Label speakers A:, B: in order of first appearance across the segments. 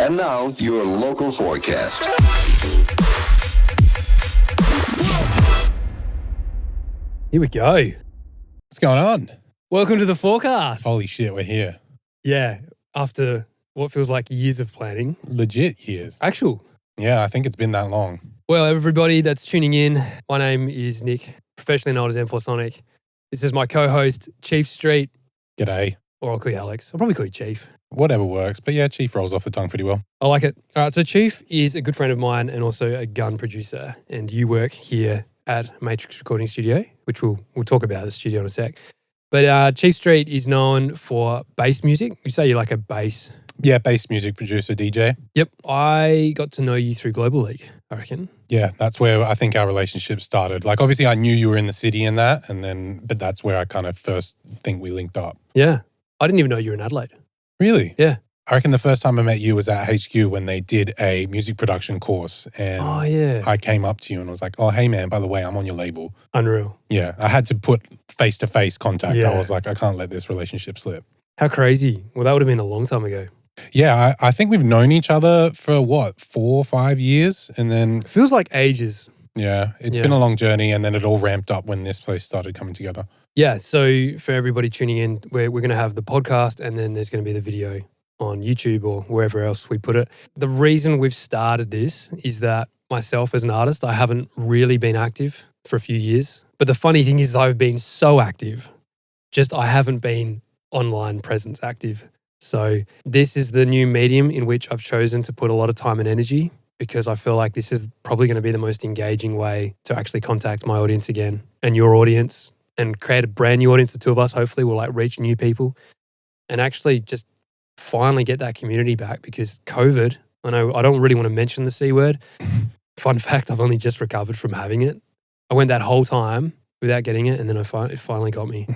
A: And now, your local forecast.
B: Here we go.
C: What's going on?
B: Welcome to the forecast.
C: Holy shit, we're here.
B: Yeah, after what feels like years of planning.
C: Legit years.
B: Actual.
C: Yeah, I think it's been that long.
B: Well, everybody that's tuning in, my name is Nick, professionally known as M4 Sonic. This is my co-host, Chief Street,
C: G'day.
B: or I'll call you Alex. I'll probably call you Chief.
C: Whatever works. But yeah, Chief rolls off the tongue pretty well.
B: I like it. All right, so Chief is a good friend of mine and also a gun producer, and you work here at Matrix Recording Studio, which we'll talk about the studio in a sec. But Chief Street is known for bass music. You say you're like a bass.
C: Yeah, bass music producer, DJ.
B: Yep. I got to know you through Global League, I reckon.
C: Yeah, that's where I think our relationship started. Like, obviously, I knew you were in the city and that, but that's where I kind of first think we linked up.
B: Yeah. I didn't even know you were in Adelaide.
C: Really?
B: Yeah.
C: I reckon the first time I met you was at HQ when they did a music production course. And I came up to you and was like, oh, hey, man, by the way, I'm on your label.
B: Unreal.
C: Yeah, I had to put face-to-face contact.
B: Yeah.
C: I was like, I can't let this relationship slip.
B: How crazy. Well, that would have been a long time ago.
C: Yeah, I think we've known each other for 4 or 5 years. And then,
B: It feels like ages.
C: yeah, it's been a long journey. And then it all ramped up when this place started coming together.
B: Yeah. So for everybody tuning in, we're going to have the podcast and then there's going to be the video on YouTube or wherever else we put it. The reason we've started this is that myself as an artist, I haven't really been active for a few years. But the funny thing is I've been so active, just I haven't been online presence active. So this is the new medium in which I've chosen to put a lot of time and energy because I feel like this is probably going to be the most engaging way to actually contact my audience again and your audience and create a brand new audience. The two of us hopefully will like reach new people and actually just finally get that community back because COVID, I know I don't really want to mention the C word. Fun fact, I've only just recovered from having it. I went that whole time without getting it and then it finally got me.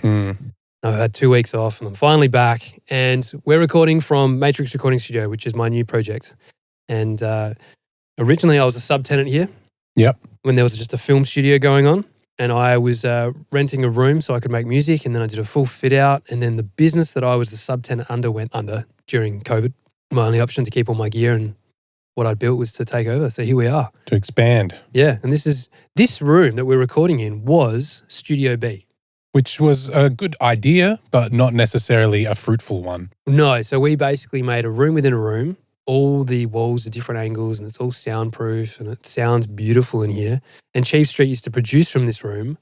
B: I've had 2 weeks off and I'm finally back and we're recording from Matrix Recording Studio, which is my new project. And originally I was a subtenant here.
C: Yep.
B: When there was just a film studio going on and I was renting a room so I could make music and then I did a full fit out and then the business that I was the subtenant under went under during COVID. My only option to keep all my gear and what I'd built was to take over. So here we are.
C: To expand.
B: Yeah. And this room that we're recording in was Studio B.
C: Which was a good idea, but not necessarily a fruitful one.
B: No, so we basically made a room within a room. All the walls are different angles and it's all soundproof and it sounds beautiful in here. And Chief Street used to produce from this room.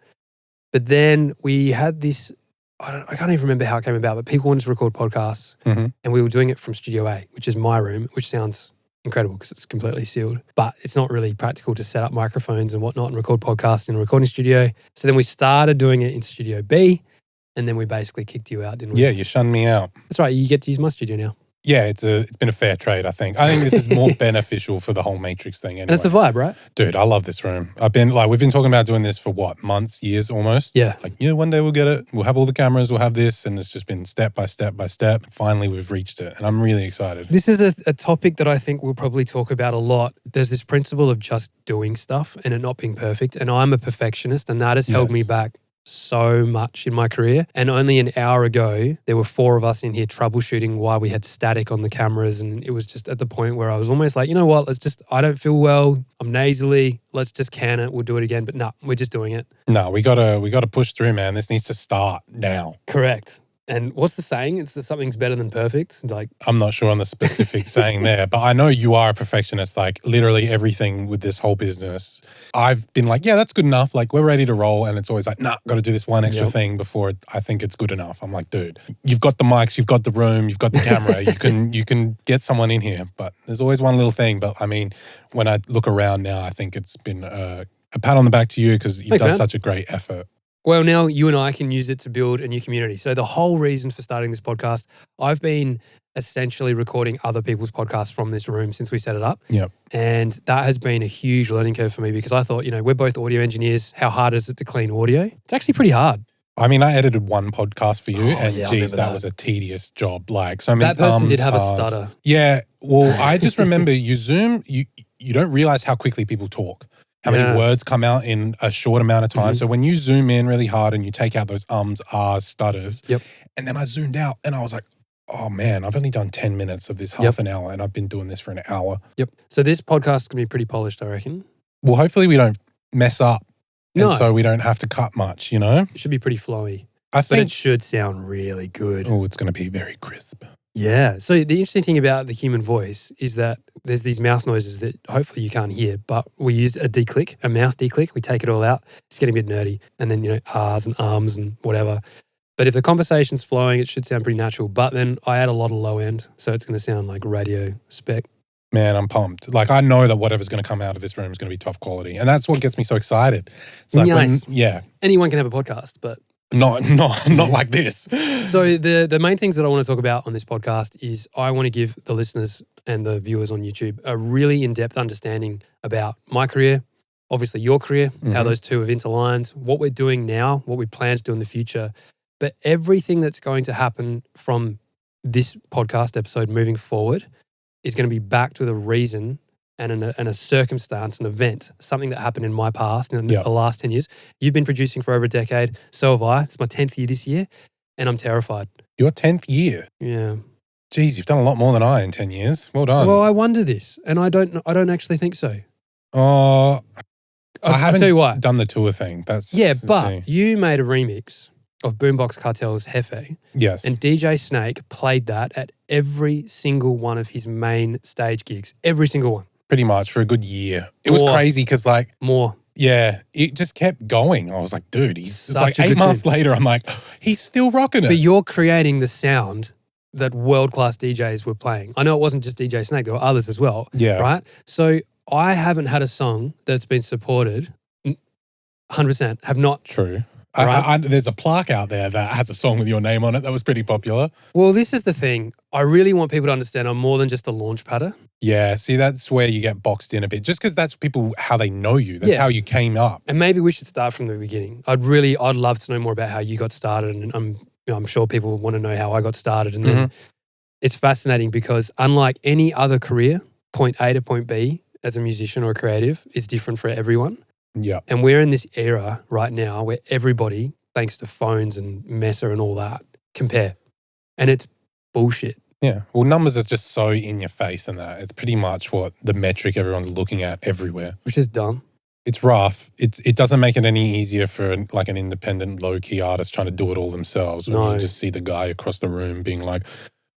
B: But then we had this, I can't even remember how it came about, but people wanted to record podcasts and we were doing it from Studio A, which is my room, which sounds incredible because it's completely sealed. But it's not really practical to set up microphones and whatnot and record podcasts in a recording studio. So then we started doing it in Studio B and then we basically kicked you out, didn't we?
C: Yeah, you shunned me out.
B: That's right. You get to use my studio now.
C: Yeah, it's been a fair trade, I think. I think this is more beneficial for the whole Matrix thing anyway.
B: And it's a vibe, right?
C: Dude, I love this room. We've been talking about doing this for what, months, years almost?
B: Yeah.
C: Like, one day we'll get it. We'll have all the cameras, we'll have this. And it's just been step by step by step. Finally, we've reached it. And I'm really excited.
B: This is a topic that I think we'll probably talk about a lot. There's this principle of just doing stuff and it not being perfect. And I'm a perfectionist and that has held me back so much in my career. And only an hour ago, there were 4 of us in here troubleshooting why we had static on the cameras. And it was just at the point where I was almost like, you know what, I don't feel well. I'm nasally. Let's just can it. We'll do it again. But no, we're just doing it.
C: No, we gotta push through, man. This needs to start now.
B: Correct. And what's the saying? It's that something's better than perfect. Like,
C: I'm not sure on the specific saying there, but I know you are a perfectionist. Like literally everything with this whole business, I've been like, yeah, that's good enough. Like we're ready to roll. And it's always like, nah, got to do this one extra thing before I think it's good enough. I'm like, dude, you've got the mics, you've got the room, you've got the camera. you can get someone in here, but there's always one little thing. But I mean, when I look around now, I think it's been a pat on the back to you because you've done such a great effort.
B: Well, now you and I can use it to build a new community. So the whole reason for starting this podcast, I've been essentially recording other people's podcasts from this room since we set it up.
C: Yep.
B: And that has been a huge learning curve for me because I thought, we're both audio engineers. How hard is it to clean audio? It's actually pretty hard.
C: I mean, I edited one podcast for you geez, that was a tedious job. Like so many
B: that person did have a stutter.
C: Yeah. Well, I just remember you Zoom, you don't realize how quickly people talk. How many words come out in a short amount of time. So when you zoom in really hard and you take out those ums, ahs, stutters, and then I zoomed out and I was like, oh man, I've only done 10 minutes of this half an hour and I've been doing this for an hour.
B: Yep. So this podcast is going to be pretty polished, I reckon.
C: Well, hopefully we don't mess up.
B: No.
C: And so we don't have to cut much, you know?
B: It should be pretty flowy.
C: I
B: But it
C: think,
B: should sound really good.
C: oh, it's going to be very crisp.
B: Yeah. So the interesting thing about the human voice is that there's these mouth noises that hopefully you can't hear, but we used a declick, a mouth declick. We take it all out. It's getting a bit nerdy. And then, ahs and ums and whatever. But if the conversation's flowing, it should sound pretty natural. But then I add a lot of low end. So it's going to sound like radio spec.
C: Man, I'm pumped. Like, I know that whatever's going to come out of this room is going to be top quality. And that's what gets me so excited. It's like,
B: Nice.
C: yeah,
B: Anyone can have a podcast, but
C: not like this.
B: so the main things that I want to talk about on this podcast is I want to give the listeners and the viewers on YouTube a really in-depth understanding about my career, obviously your career, how those two have interlined, what we're doing now, what we plan to do in the future, but everything that's going to happen from this podcast episode moving forward is going to be backed with a reason and a circumstance, an event, something that happened in my past in the last 10 years. You've been producing for over a decade. So have I. It's my 10th year this year, and I'm terrified.
C: Your 10th year?
B: Yeah.
C: Geez, you've done a lot more than I in 10 years. Well done.
B: Well, I wonder this, and I don't actually think so.
C: I
B: I'll
C: haven't
B: tell you why.
C: done the tour thing. That's
B: But you made a remix of Boombox Cartel's Hefe,
C: yes.
B: and DJ Snake played that at every single one of his main stage gigs. Every single one.
C: Pretty much for a good year. It was
B: More.
C: crazy because
B: More.
C: yeah, it just kept going. I was like, dude, it's
B: Such
C: like
B: a
C: 8
B: good
C: months
B: tune.
C: later, I'm like, he's still rocking it.
B: But you're creating the sound that world-class DJs were playing. I know it wasn't just DJ Snake. There were others as well.
C: Yeah.
B: Right? So I haven't had a song that's been supported 100%. Have not.
C: True.
B: Right.
C: There's a plaque out there that has a song with your name on it that was pretty popular.
B: Well, this is the thing. I really want people to understand I'm more than just a Launchpadder.
C: Yeah, see, that's where you get boxed in a bit. Just because that's people, how they know you. That's
B: Yeah.
C: how you came up.
B: And maybe we should start from the beginning. I'd love to know more about how you got started, and I'm sure people want to know how I got started. And then it's fascinating because unlike any other career, point A to point B as a musician or a creative is different for everyone.
C: Yeah.
B: And we're in this era right now where everybody, thanks to phones and Meta and all that, compare. And it's bullshit.
C: Yeah. Well, numbers are just so in your face and that. It's pretty much what the metric everyone's looking at everywhere.
B: Which is dumb.
C: It's rough. It doesn't make it any easier for like an independent low-key artist trying to do it all themselves. When
B: No.
C: you just see the guy across the room being like,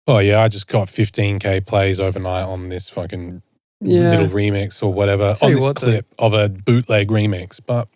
C: oh yeah, I just got 15K plays overnight on this fucking little remix or whatever,
B: Tell
C: on
B: you
C: this
B: what,
C: clip of a bootleg remix. But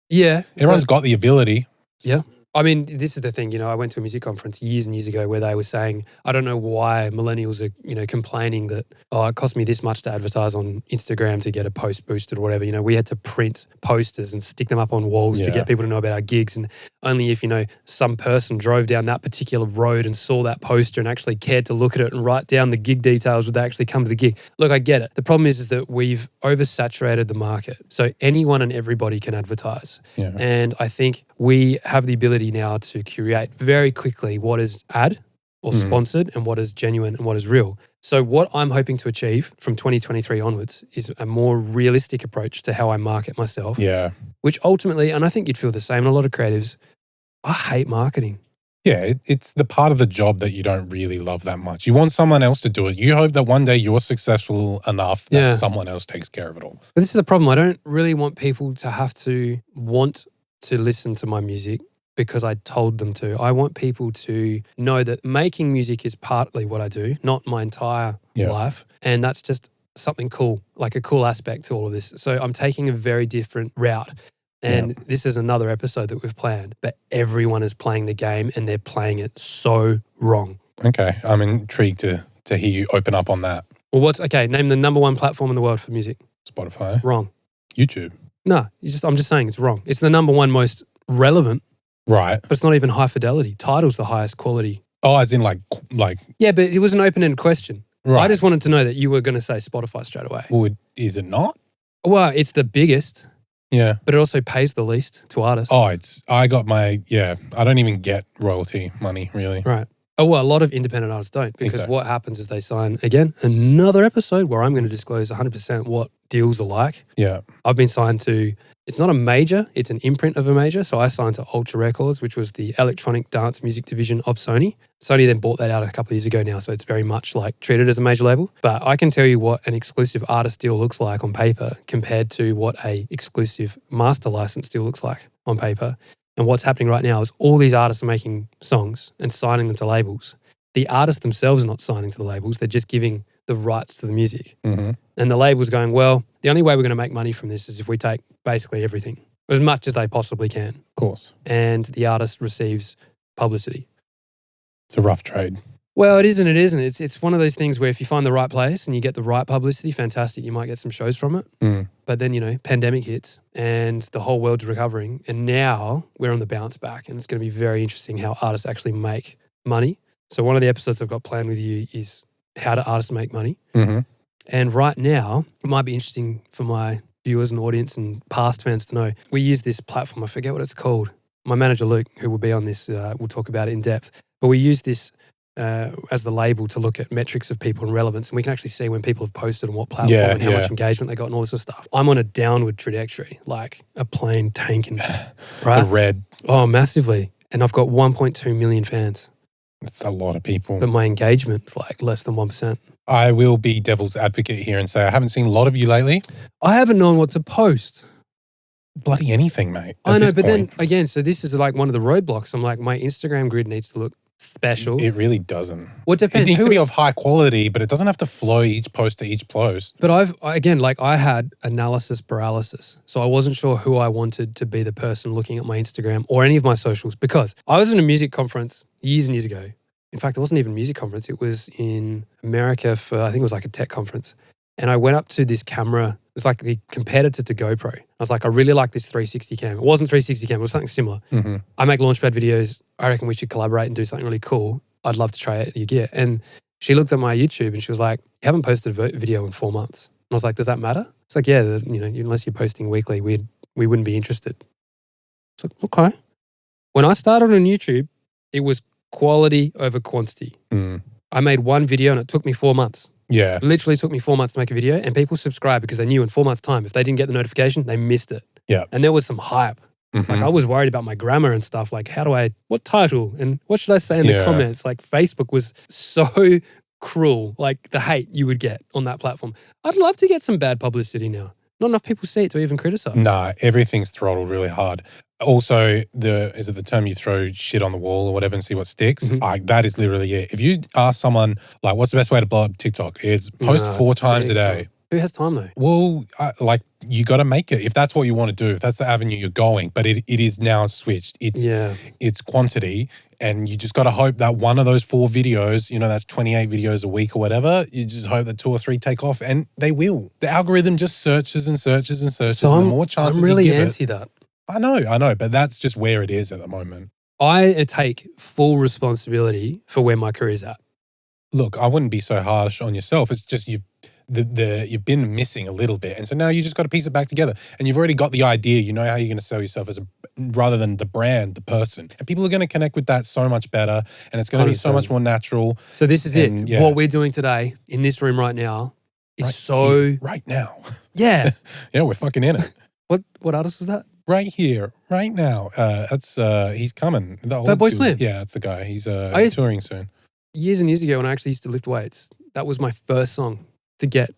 B: Yeah.
C: everyone's got the ability.
B: Yeah. I mean, this is the thing, I went to a music conference years and years ago where they were saying, I don't know why millennials are, complaining that, it cost me this much to advertise on Instagram to get a post boosted or whatever. We had to print posters and stick them up on walls to
C: Yeah.
B: get people to know about our gigs. And only if, some person drove down that particular road and saw that poster and actually cared to look at it and write down the gig details would they actually come to the gig. Look, I get it. The problem is that we've oversaturated the market. So anyone and everybody can advertise.
C: Yeah.
B: And I think we have the ability now to curate very quickly what is ad or sponsored and what is genuine and what is real. So what I'm hoping to achieve from 2023 onwards is a more realistic approach to how I market myself,
C: Yeah.
B: which ultimately, and I think you'd feel the same, and a lot of creatives, I hate marketing.
C: Yeah, it's the part of the job that you don't really love that much. You want someone else to do it. You hope that one day you're successful enough that
B: Yeah.
C: someone else takes care of it all.
B: But this is the problem. I don't really want people to have to want to listen to my music because I told them to. I want people to know that making music is partly what I do, not my entire life. And that's just something cool, like a cool aspect to all of this. So I'm taking a very different route. And this is another episode that we've planned, but everyone is playing the game and they're playing it so wrong.
C: Okay, I'm intrigued to hear you open up on that.
B: Well, name the number one platform in the world for music.
C: Spotify,
B: Wrong.
C: YouTube.
B: No, I'm just saying it's wrong. It's the number one most relevant,
C: Right.
B: but it's not even high fidelity. Tidal's the highest quality.
C: Oh, as in like
B: Yeah, but it was an open-ended question.
C: right.
B: I just wanted to know that you were going to say Spotify straight away.
C: Well, is it not?
B: Well, it's the biggest,
C: Yeah.
B: but it also pays the least to artists.
C: Oh, I don't even get royalty money really.
B: Right. Oh, well, a lot of independent artists don't because
C: Exactly.
B: what happens is they sign, again, another episode where I'm going to disclose 100% what deals are like.
C: Yeah.
B: I've been signed to, it's not a major, it's an imprint of a major. So I signed to Ultra Records, which was the electronic dance music division of Sony. Sony then bought that out a couple of years ago now, so it's very much like treated as a major label. But I can tell you what an exclusive artist deal looks like on paper compared to what a exclusive master license deal looks like on paper. And what's happening right now is all these artists are making songs and signing them to labels. The artists themselves are not signing to the labels, they're just giving the rights to the music.
C: Mm-hmm.
B: And the label's going, well, the only way we're going to make money from this is if we take basically everything, as much as they possibly can.
C: Of course.
B: And the artist receives publicity.
C: It's a rough trade.
B: Well, it isn't. It's one of those things where if you find the right place and you get the right publicity, fantastic, you might get some shows from it.
C: Mm.
B: But then, pandemic hits and the whole world's recovering. And now we're on the bounce back, and it's going to be very interesting how artists actually make money. So one of the episodes I've got planned with you is how do artists make money?
C: Mm-hmm.
B: And right now, it might be interesting for my viewers and audience and past fans to know. We use this platform. I forget what it's called. My manager, Luke, who will be on this, will talk about it in depth. But we use this as the label to look at metrics of people and relevance. And we can actually see when people have posted on what platform and how much engagement they got and all this sort of stuff. I'm on a downward trajectory, like a plane tanking, right?
C: The red.
B: Oh, massively. And I've got 1.2 million fans.
C: It's a lot of people.
B: But my engagement's like less than 1%.
C: I will be devil's advocate here and say I haven't seen a lot of you lately.
B: I haven't known what to post.
C: Bloody anything, mate.
B: I know, but then again, so this is like one of the roadblocks. I'm like, my Instagram grid needs to look special.
C: It really doesn't.
B: Well, it depends.
C: It needs to be of high quality, but it doesn't have to flow each post to each post.
B: But I had analysis paralysis. So I wasn't sure who I wanted to be the person looking at my Instagram or any of my socials, because I was in a music conference years and years ago. In fact, it wasn't even a music conference. It was in America for, I think it was like a tech conference. And I went up to this camera. It was like the competitor to GoPro. I was like, I really like this 360 cam. It wasn't 360 cam. It was something similar.
C: Mm-hmm.
B: I make Launchpad videos. I reckon we should collaborate and do something really cool. I'd love to try it. You get. And she looked at my YouTube and she was like, you haven't posted a video in 4 months. And I was like, does that matter? It's like, yeah, unless you're posting weekly, we wouldn't be interested. It's like, okay. When I started on YouTube, it was quality over quantity.
C: Mm.
B: I made one video and it took me 4 months.
C: Yeah.
B: It literally took me 4 months to make a video, and people subscribed because they knew in 4 months' time, if they didn't get the notification, they missed it.
C: Yeah.
B: And there was some hype.
C: Mm-hmm.
B: Like I was worried about my grammar and stuff. Like what title and what should I say in the comments? Like Facebook was so cruel, like the hate you would get on that platform. I'd love to get some bad publicity now. Not enough people see it to even criticize.
C: Nah, everything's throttled really hard. Also, is it the term you throw shit on the wall or whatever and see what sticks?
B: Mm-hmm.
C: Like that is literally it. If you ask someone, like, what's the best way to blow up TikTok? It's post 4 times a day.
B: Who has time though?
C: Well, you got to make it if that's what you want to do. If that's the avenue you're going, but it is now switched. It's quantity, and you just got to hope that one of those 4 videos, that's 28 videos a week or whatever. You just hope that 2 or 3 take off, and they will. The algorithm just searches and searches and searches.
B: So
C: and the more chances
B: I'm really
C: you give
B: anti that.
C: I know, but that's just where it is at the moment.
B: I take full responsibility for where my career's at.
C: Look, I wouldn't be so harsh on yourself. It's just you've been missing a little bit. And so now you just got to piece it back together. And you've already got the idea. You know how you're going to sell yourself rather than the brand, the person. And people are going to connect with that so much better. And it's going to be so much more natural.
B: So this is it. Yeah. What we're doing today in this room right now is
C: right now.
B: Yeah.
C: Yeah, we're fucking in it.
B: What artist was that?
C: Right here, right now. That's he's coming.
B: Bad Boy Slim.
C: Yeah, that's the guy. He's touring soon.
B: Years and years ago when I actually used to lift weights, that was my first song to get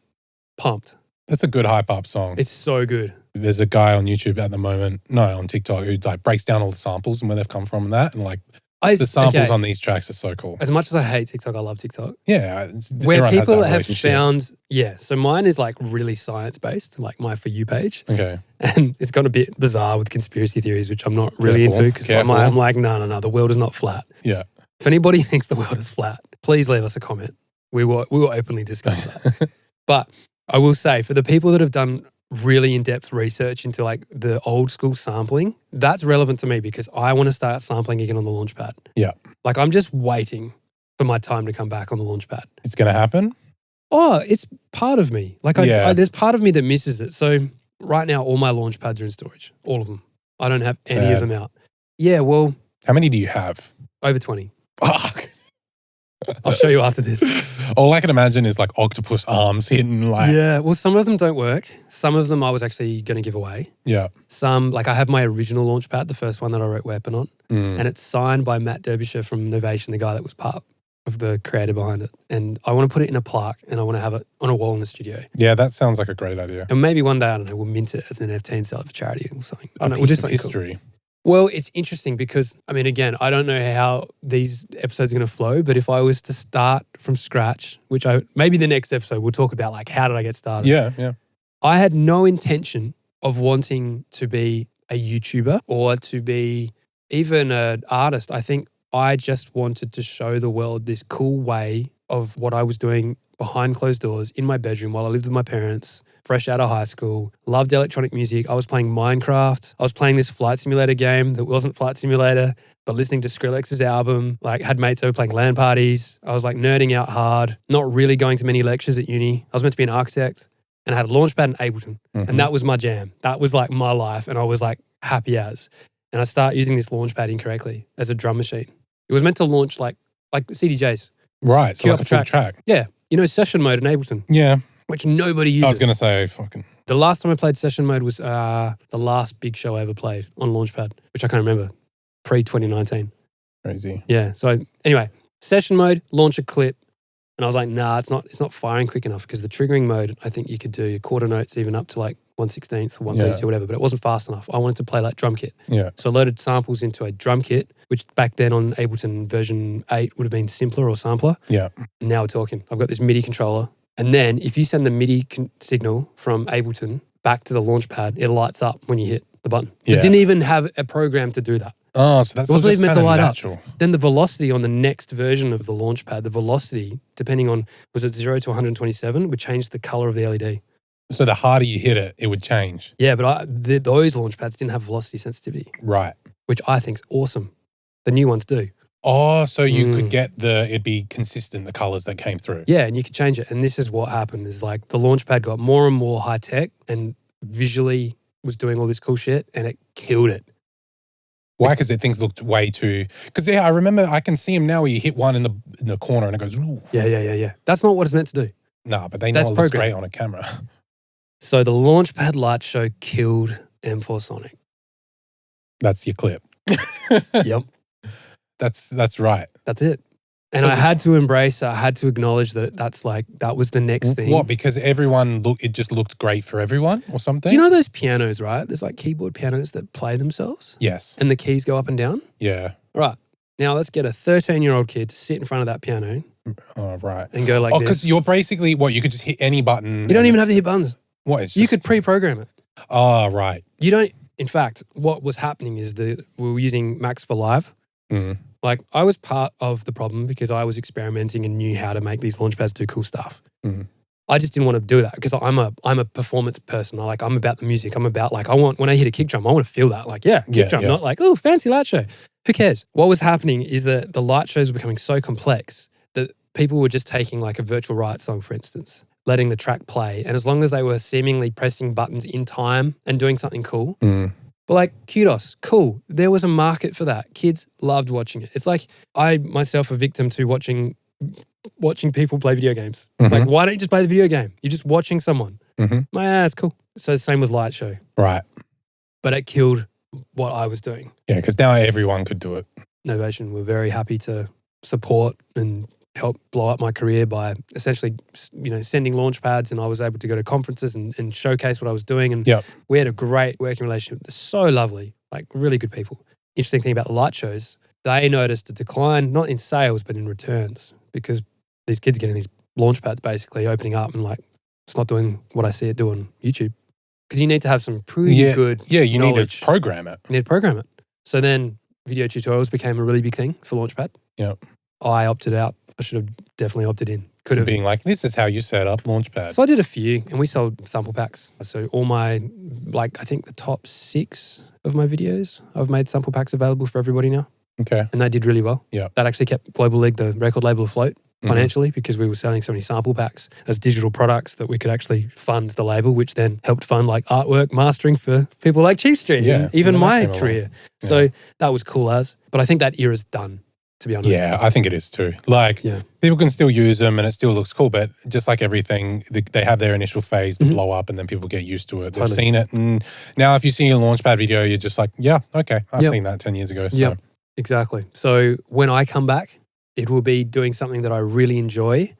B: pumped.
C: That's a good hype up song.
B: It's so good.
C: There's a guy on YouTube at the moment, on TikTok, who like breaks down all the samples and where they've come from and that, and like the samples on these tracks are so cool.
B: As much as I hate TikTok, I love TikTok.
C: Yeah.
B: Where people have found, so mine is like really science-based, like my For You page.
C: Okay.
B: And it's got a bit bizarre with conspiracy theories, which I'm not really into because I'm like, no, the world is not flat.
C: Yeah.
B: If anybody thinks the world is flat, please leave us a comment. We will openly discuss that. But I will say, for the people that have done really in-depth research into like the old school sampling, that's relevant to me because I want to start sampling again on the Launchpad.
C: Yeah.
B: Like I'm just waiting for my time to come back on the Launchpad.
C: It's going to happen?
B: Oh, it's part of me. Like there's part of me that misses it. So right now, all my Launchpads are in storage. All of them. I don't have any of them out. Yeah, well.
C: How many do you have?
B: Over 20.
C: Fuck.
B: I'll show you after this.
C: All I can imagine is like octopus arms hitting like.
B: Yeah, well, some of them don't work. Some of them I was actually going to give away.
C: Yeah.
B: Some, like I have my original Launchpad, the first one that I wrote Weapon on, and it's signed by Matt Derbyshire from Novation, the guy that was part of the creator behind it. And I want to put it in a plaque and I want to have it on a wall in the studio.
C: Yeah, that sounds like a great idea.
B: And maybe one day, I don't know, we'll mint it as an NFT and sell it for charity or something. I don't know.
C: A
B: We'll do
C: piece of
B: something cool.
C: history.
B: Well, it's interesting because, I mean, again, I don't know how these episodes are going to flow, but if I was to start from scratch, which maybe the next episode we'll talk about like how did I get started?
C: Yeah.
B: I had no intention of wanting to be a YouTuber or to be even an artist. I think I just wanted to show the world this cool way of what I was doing behind closed doors in my bedroom while I lived with my parents, fresh out of high school, loved electronic music. I was playing Minecraft. I was playing this flight simulator game that wasn't Flight Simulator, but listening to Skrillex's album, like had mates over playing LAN parties. I was like nerding out hard, not really going to many lectures at uni. I was meant to be an architect and I had a Launchpad in Ableton. And that was my jam. That was like my life. And I was like happy as. And I start using this Launchpad incorrectly as a drum machine. It was meant to launch like CDJs.
C: Right, so
B: Cue
C: like
B: up
C: a full
B: a
C: track.
B: Yeah. You know, session mode in Ableton,
C: Yeah.
B: which nobody uses.
C: I was going to say fucking.
B: The last time I played session mode was the last big show I ever played on Launchpad, which I can't remember, pre-2019.
C: Crazy.
B: Yeah. So anyway, session mode, launch a clip. And I was like, nah, it's not firing quick enough because the triggering mode, I think you could do quarter notes even up to like 1/16 or 1/32 or whatever, but it wasn't fast enough. I wanted to play like drum kit.
C: Yeah.
B: So I loaded samples into a drum kit, which back then on Ableton version 8 would have been simpler or sampler.
C: Yeah.
B: And now we're talking. I've got this MIDI controller. And then if you send the MIDI signal from Ableton back to the Launchpad, it lights up when you hit the button. So
C: Yeah.
B: it didn't even have a program to do that.
C: Oh, so that's
B: It wasn't
C: just
B: even meant
C: kind
B: to
C: of
B: light
C: natural.
B: up. Then the velocity on the next version of the Launchpad, the velocity, depending on, was it 0 to 127, would change the color of the LED.
C: So the harder you hit it, it would change.
B: Yeah, but those Launchpads didn't have velocity sensitivity,
C: Right.
B: which I think is awesome. The new ones do.
C: Oh, so you could get it'd be consistent, the colors that came through.
B: Yeah, and you could change it. And this is what happened is like the Launchpad got more and more high tech and visually was doing all this cool shit and it killed it.
C: Why? Because things looked way too. Because I remember I can see him now where you hit one in the corner and it goes. Ooh.
B: Yeah. That's not what it's meant to do.
C: Nah, but they know
B: That's
C: it looks
B: programmed.
C: great on a camera.
B: So the Launchpad light show killed M4 Sonic.
C: That's your clip.
B: Yep.
C: That's right.
B: That's it. And
C: So
B: I had to embrace, I had to acknowledge that that was the next thing.
C: What? Because it just looked great for everyone or something?
B: Do you know those pianos, right? There's like keyboard pianos that play themselves
C: Yes.
B: and the keys go up and down.
C: Yeah.
B: Right. Now let's get a 13-year-old kid to sit in front of that piano
C: Oh, right.
B: and go like
C: because
B: this.
C: you're basically, you could just hit any button.
B: You don't even have to hit buttons.
C: What? It's
B: You
C: just,
B: could pre-program it.
C: Oh, right.
B: You don't, in fact, what was happening is we were using Max for Live.
C: Mm.
B: Like I was part of the problem because I was experimenting and knew how to make these Launchpads do cool stuff.
C: Mm.
B: I just didn't want to do that because I'm a performance person. I'm about the music. I'm about when I hit a kick drum, I want to feel that. Like, kick drum, not like, oh, fancy light show. Who cares? What was happening is that the light shows were becoming so complex that people were just taking like a virtual riot song, for instance, letting the track play. And as long as they were seemingly pressing buttons in time and doing something cool, but like kudos, cool. There was a market for that. Kids loved watching it. It's like I myself a victim to watching people play video games. It's like, why don't you just play the video game? You're just watching someone. It's cool. So same with light show.
C: Right.
B: But it killed what I was doing.
C: Yeah, because now everyone could do it.
B: Novation were very happy to support and help blow up my career by essentially, sending Launchpads, and I was able to go to conferences and showcase what I was doing. And we had a great working relationship. They're so lovely, like really good people. Interesting thing about the light shows, they noticed a decline, not in sales, but in returns because these kids are getting these Launchpads basically opening up and like, it's not doing what I see it do on YouTube. Because you need to have some pretty good
C: you
B: knowledge.
C: need to program it.
B: You need to program it. So then video tutorials became a really big thing for Launchpad.
C: Yep.
B: I opted out. I should have definitely opted in. Could have.
C: Being like, this is how you set up Launchpad.
B: So I did a few and we sold sample packs. So all my, I think the top 6 of my videos, I've made sample packs available for everybody now.
C: Okay.
B: And they did really well.
C: Yeah.
B: That actually kept Global League, the record label, afloat financially because we were selling so many sample packs as digital products that we could actually fund the label, which then helped fund like artwork mastering for people like Chief Street and even my career. So that was cool but I think that era's done. to be honest.
C: Yeah, I think it is too. Like,
B: Yeah.
C: people can still use them and it still looks cool, but just like everything, they have their initial phase, the blow up, and then people get used to it. They've seen it. And now if you see a Launchpad video, you're just like, yeah, okay, I've seen that 10 years ago. So.
B: Yeah, exactly. So when I come back, it will be doing something that I really enjoy,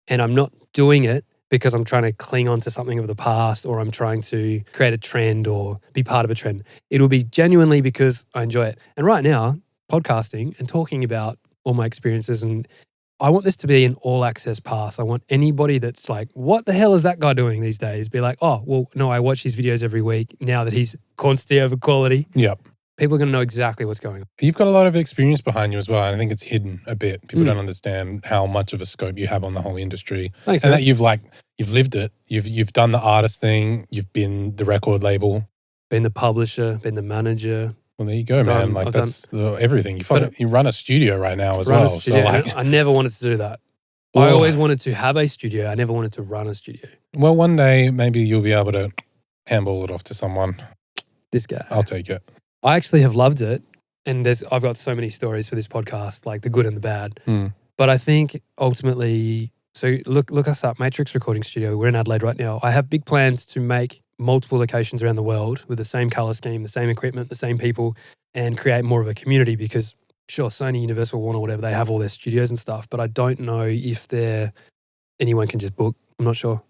B: and I'm not doing it because I'm trying to cling on to something of the past, or I'm trying to create a trend or be part of a trend. It will be genuinely because I enjoy it. And right now, podcasting and talking about all my experiences, and I want this to be an all access pass. I want anybody that's like, what the hell is that guy doing these days? Be like, oh, well, no, I watch his videos every week now that he's quantity over quality.
C: Yep.
B: People are going to know exactly what's going on.
C: You've got a lot of experience behind you as well. And I think it's hidden a bit. People don't understand how much of a scope you have on the whole industry.
B: Thanks,
C: and
B: man.
C: that you've lived it. You've done the artist thing. You've been the record label.
B: Been the publisher, been the manager.
C: Well, there you go, man. Like, that's everything. You run a studio right now as well. So like,
B: I never wanted to do that. I always wanted to have a studio. I never wanted to run a studio.
C: Well, one day maybe you'll be able to handball it off to someone.
B: This guy.
C: I'll take it.
B: I actually have loved it. And I've got so many stories for this podcast, like the good and the bad. But I think ultimately, so look us up, Matrix Recording Studio. We're in Adelaide right now. I have big plans to make multiple locations around the world with the same color scheme, the same equipment, the same people, and create more of a community because sure, Sony, Universal, Warner, whatever, they have all their studios and stuff, but I don't know if anyone can just book. I'm not sure.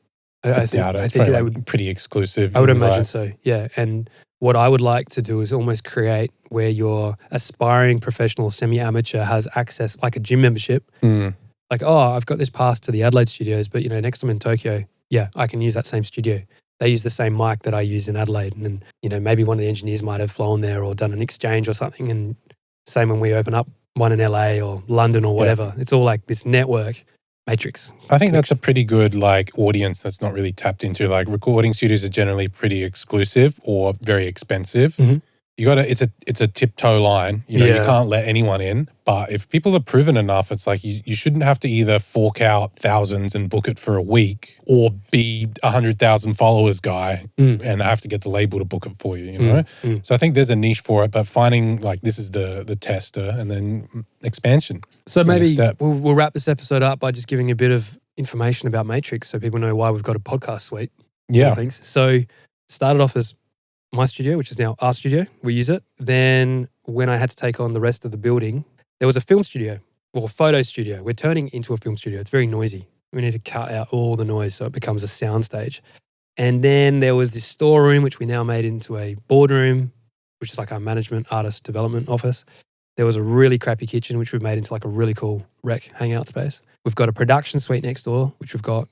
C: I doubt it. I think they would pretty exclusive.
B: I would imagine so. Yeah. And what I would like to do is almost create where your aspiring professional semi-amateur has access, like a gym membership. Like, oh, I've got this pass to the Adelaide studios, but next time in Tokyo, yeah, I can use that same studio. They use the same mic that I use in Adelaide. And maybe one of the engineers might have flown there or done an exchange or something. And same when we open up one in LA or London or whatever. Yeah. It's all like this network matrix.
C: I think that's a pretty good audience that's not really tapped into. Like, recording studios are generally pretty exclusive or very expensive. You got to, it's a tiptoe line. You can't let anyone in. But if people are proven enough, it's like you shouldn't have to either fork out thousands and book it for a week or be 100,000 followers guy and have to get the label to book it for you, you know? So I think there's a niche for it, but finding this is the tester and then expansion.
B: So maybe we'll wrap this episode up by just giving a bit of information about Matrix so people know why we've got a podcast suite.
C: Yeah.
B: Things. So started off as my studio, which is now our studio. We use it. Then when I had to take on the rest of the building, there was a film studio or photo studio. We're turning into a film studio. It's very noisy. We need to cut out all the noise so it becomes a sound stage. And then there was this storeroom, which we now made into a boardroom, which is like our management artist development office. There was a really crappy kitchen, which we've made into like a really cool rec hangout space. We've got a production suite next door, which we've got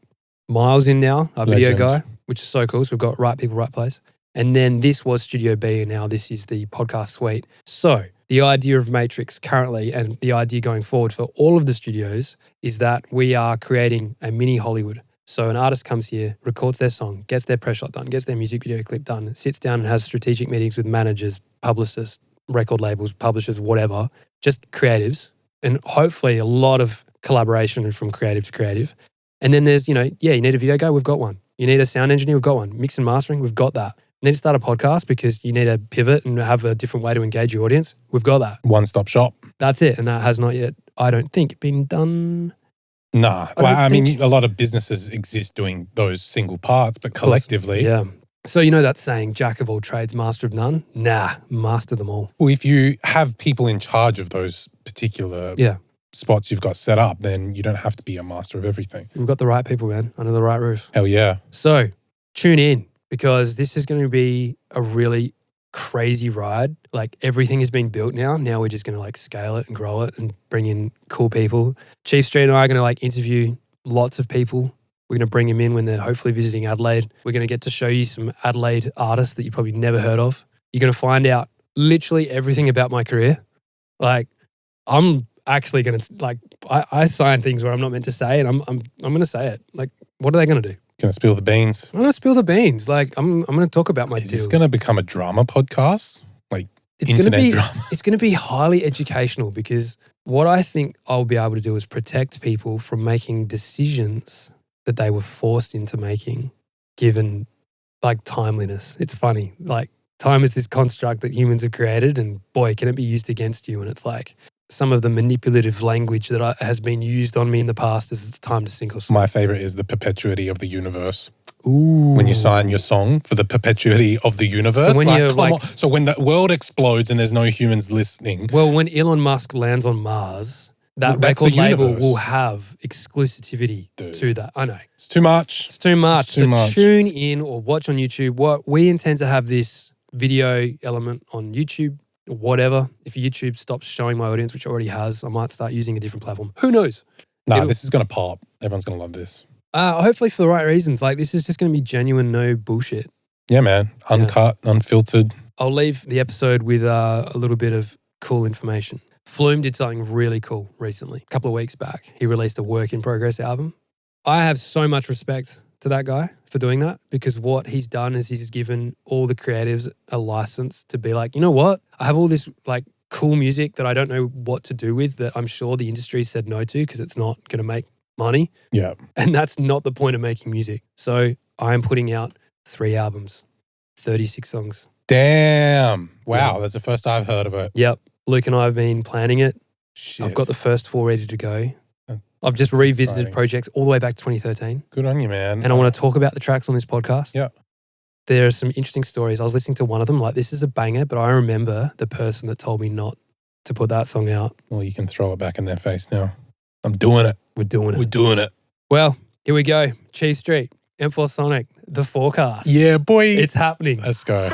B: Miles in now, our video guy, which is so cool. So we've got right people, right place. And then this was Studio B, and now this is the podcast suite. So the idea of Matrix currently and the idea going forward for all of the studios is that we are creating a mini Hollywood. So an artist comes here, records their song, gets their press shot done, gets their music video clip done, sits down and has strategic meetings with managers, publicists, record labels, publishers, whatever, just creatives, and hopefully a lot of collaboration from creative to creative. And then there's, you need a video guy, we've got one. You need a sound engineer, we've got one. Mix and mastering, we've got that. You need to start a podcast because you need to pivot and have a different way to engage your audience. We've got that.
C: One-stop shop.
B: That's it. And that has not yet, I don't think, been done.
C: Nah. I mean, a lot of businesses exist doing those single parts, but collectively.
B: Yeah. So that saying, jack of all trades, master of none? Nah, master them all.
C: Well, if you have people in charge of those particular spots you've got set up, then you don't have to be a master of everything.
B: We've got the right people, man, under the right roof.
C: Hell yeah.
B: So tune in, because this is going to be a really crazy ride. Like, everything has been built now. Now we're just going to scale it and grow it and bring in cool people. Chief Street and I are going to interview lots of people. We're going to bring them in when they're hopefully visiting Adelaide. We're going to get to show you some Adelaide artists that you probably never heard of. You're going to find out literally everything about my career. I'm actually going to I sign things where I'm not meant to say, and I'm going to say it. What are they going to do?
C: Going to spill the beans.
B: I'm going to spill the beans. I'm going to talk about my
C: Is
B: deals.
C: this going to become a drama podcast?
B: It's going to be highly educational, because what I think I'll be able to do is protect people from making decisions that they were forced into making, given timeliness. It's funny. Time is this construct that humans have created, and boy, can it be used against you. And it's some of the manipulative language that has been used on me in the past is it's time to sink or swim.
C: My favorite is the perpetuity of the universe.
B: Ooh.
C: When you sign your song for the perpetuity of the universe.
B: So when you're
C: so when the world explodes and there's no humans listening.
B: Well, when Elon Musk lands on Mars, that
C: That's
B: record
C: the
B: label
C: universe.
B: will have exclusivity to that. I know.
C: It's too much.
B: It's too much.
C: It's too much.
B: Tune in or watch on YouTube. What we intend to have this video element on YouTube, or whatever. If YouTube stops showing my audience, which it already has, I might start using a different platform. Who knows?
C: Nah, this is going to pop. Everyone's going to love this.
B: Hopefully for the right reasons. Like, this is just going to be genuine, no bullshit.
C: Yeah, man. Uncut, unfiltered.
B: I'll leave the episode with a little bit of cool information. Flume did something really cool recently. A couple of weeks back, he released a work in progress album. I have so much respect to that guy for doing that, because what he's done is he's given all the creatives a license to be like, you know what? I have all this like cool music that I don't know what to do with, that I'm sure the industry said no to because it's not going to make money.
C: Yeah.
B: And that's not the point of making music. So I'm putting out 3 albums, 36 songs.
C: Damn. Wow.
B: Yeah.
C: That's the first I've heard of it.
B: Yep. Luke and I have been planning it.
C: Shit.
B: I've got the first 4 ready to go. I've just
C: That's
B: revisited
C: exciting.
B: projects all the way back to 2013.
C: Good on you, man.
B: And I want to talk about the tracks on this podcast.
C: Yeah.
B: There are some interesting stories. I was listening to one of them, like, this is a banger, but I remember the person that told me not to put that song out.
C: Well, you can throw it back in their face now. I'm doing it.
B: We're doing
C: We're
B: it.
C: doing it.
B: Well, here we go. Chief Street, M4 Sonic, The Forecast.
C: Yeah, boy.
B: It's happening.
C: Let's go.